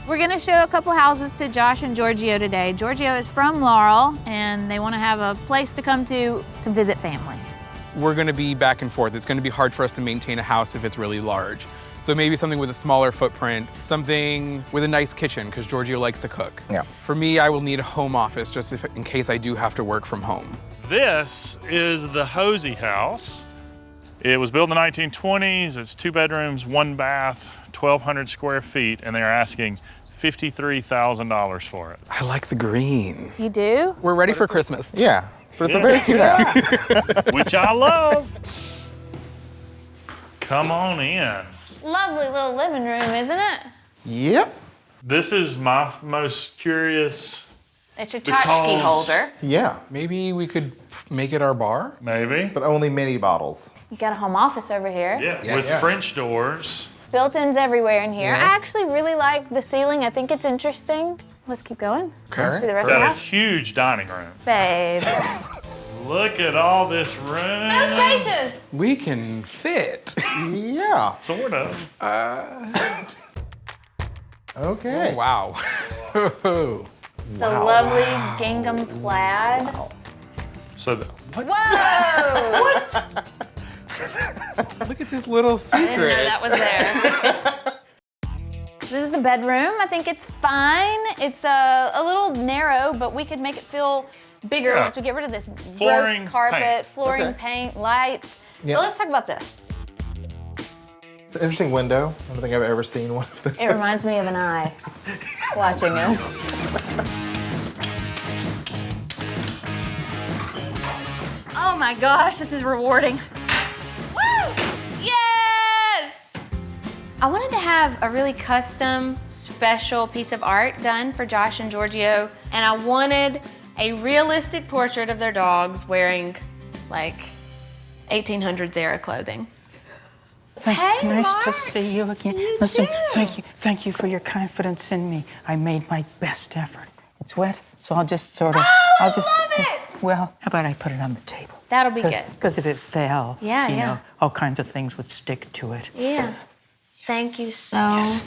We're gonna show a couple houses to Josh and Giorgio today. Giorgio is from Laurel, and they wanna have a place to come to visit family. We're gonna be back and forth. It's gonna be hard for us to maintain a house if it's really large. So maybe something with a smaller footprint, something with a nice kitchen, because Giorgio likes to cook. Yeah. For me, I will need a home office just in case I do have to work from home. This is the Hosey house. It was built in the 1920s. It's 2 bedrooms, 1 bath, 1,200 square feet, and they're asking $53,000 for it. I like the green. You do? We're ready for Christmas. Yeah, but it's a very cute house. Which I love. Come on in. Lovely little living room, isn't it? Yep. This is my most curious. It's your tchotchke holder. Yeah, Maybe we could make it our bar? Maybe. but only mini bottles. You got a home office over here. Yeah, with Yeah. French doors. Built-ins everywhere in here. Yeah. I actually really like the ceiling. I think it's interesting. Let's keep going. Let's see the rest of the Got a house. huge dining room. Babe. Look at all this room. So spacious. We can fit. Yeah. Sort of. Okay. Oh, wow. It's a lovely gingham plaid. So Whoa! Look at this little I didn't know secret. that was there. This is the bedroom. I think it's fine. It's a little narrow, but we could make it feel bigger Yeah. once we get rid of this Flooring, gross carpet, paint. flooring, Okay. paint, lights. Yeah. But let's talk about this. It's an interesting window. I don't think I've ever seen one of them. It reminds me of an eye watching us. Oh my gosh, this is rewarding. Woo! Yes! I wanted to have a really custom, special piece of art done for Josh and Giorgio, and I wanted a realistic portrait of their dogs wearing, like, 1800s era clothing. Hey, nice Mark. to see you again. You Listen, too. thank you for your confidence in me. I made my best effort. It's wet, so I'll just sort of. Oh, I I'll just, love it! Well, how about I put it on the table? That'll be good. Because if it fell, Yeah, you yeah. know, all kinds of things would stick to it. Yeah. Thank you so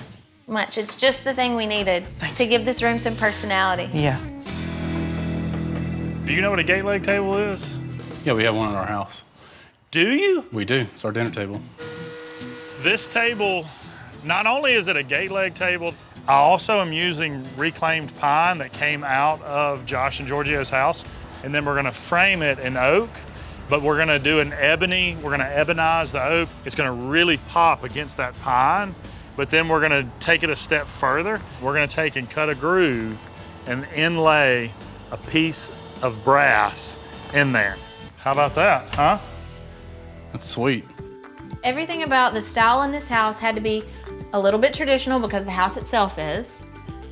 much. It's just the thing we needed to give this room some personality. Yeah. do you know what a gate leg table is? Yeah, we have one at our house. Do you? We do. It's our dinner table. This table, not only is it a gate leg table, I also am using reclaimed pine that came out of Josh and Giorgio's house, and then we're gonna frame it in oak, but we're gonna do an ebony, we're gonna ebonize the oak. It's gonna really pop against that pine, but then we're gonna take it a step further. We're gonna take and cut a groove and inlay a piece of brass in there. How about that, huh? That's sweet. Everything about the style in this house had to be a little bit traditional because the house itself is,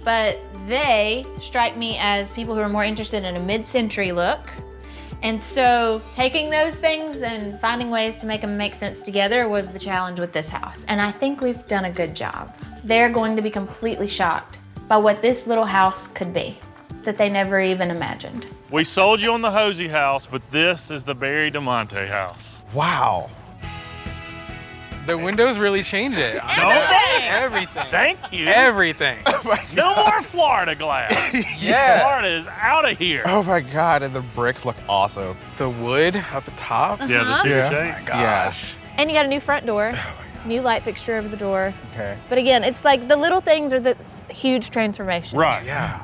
but they strike me as people who are more interested in a mid-century look. And so taking those things and finding ways to make them make sense together was the challenge with this house. And I think we've done a good job. They're going to be completely shocked by what this little house could be that they never even imagined. We sold you on the Hosey house, but this is the Barry DeMonte house. Wow. The windows really change it. Everything. Thank you. Everything. No more Florida glass. Yeah. Florida is out of here. Oh my God, and the bricks look awesome. The wood at the top. Yeah, the cedar Yeah. shake. Gosh. And you got a new front door, new light fixture over the door. Okay. But again, it's like the little things are the huge transformation. Right. Yeah.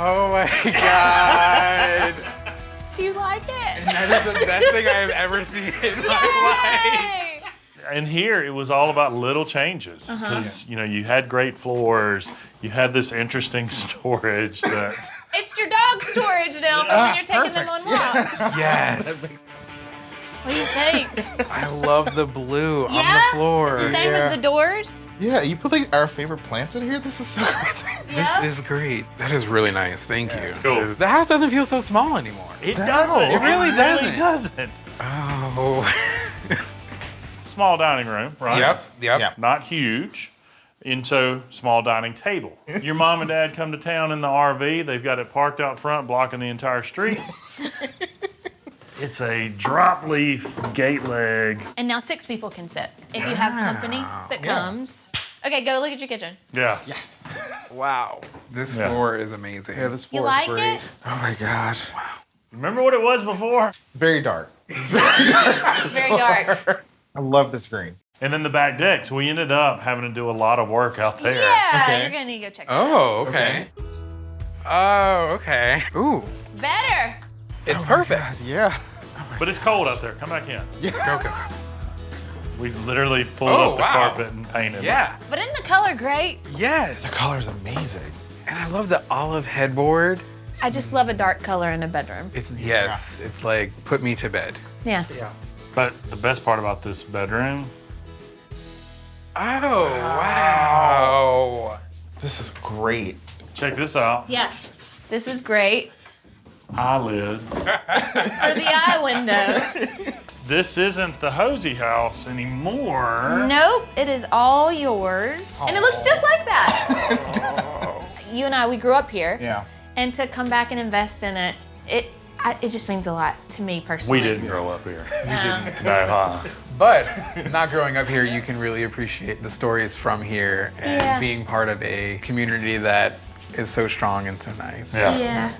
Oh my God. Do you like it? That is the best thing I have ever seen in my life. And here it was all about little changes because you know you had great floors, you had this interesting storage that. It's your dog storage now for when you're taking them on walks. Yes. What do you think? I love the blue on Yeah? the floor. The same as the doors? Yeah, you put like our favorite plants in here? This is so great. Yeah. This is great. That is really nice. Thank you. cool. The house doesn't feel so small anymore. It No. doesn't. It really doesn't. doesn't. Oh. Small dining room, right? Yes. Yep. Yeah. Not huge. And so, small dining table. Your mom and dad come to town in the RV. They've got it parked out front, blocking the entire street. It's a drop leaf gate leg. And now 6 people can sit if you have company that comes. Okay, go look at your kitchen. Yes. Wow. This Yeah. floor is amazing. Yeah, this You floor like is great. it? Oh my god. Remember what it was before? Very dark. Very dark. I love this green. And then the back deck. So we ended up having to do a lot of work out there. Yeah, Okay. you're gonna need to go check that Oh, okay. Oh, okay. Ooh, out. Better. it's God, perfect. yeah. But it's cold out there. Come back in. Go, go. We literally pulled Oh, up the wow. carpet and painted. Yeah. But isn't the color great? Yes. The color's amazing. And I love the olive headboard. I just love a dark color in a bedroom. It's it's like put me to bed. Yeah. Yeah. But the best part about this bedroom, Oh, wow. This is great. check this out. Yeah. This is great Eyelids. for the eye window. This isn't the Hosey house anymore. Nope, it is all yours. And it looks just like that. You and I, we grew up here. Yeah. And to come back and invest in it, it just means a lot to me personally. We didn't grow up here. No. No, But not growing up here, you can really appreciate the stories from here and Yeah. being part of a community that is so strong and so nice. Yeah. Yeah.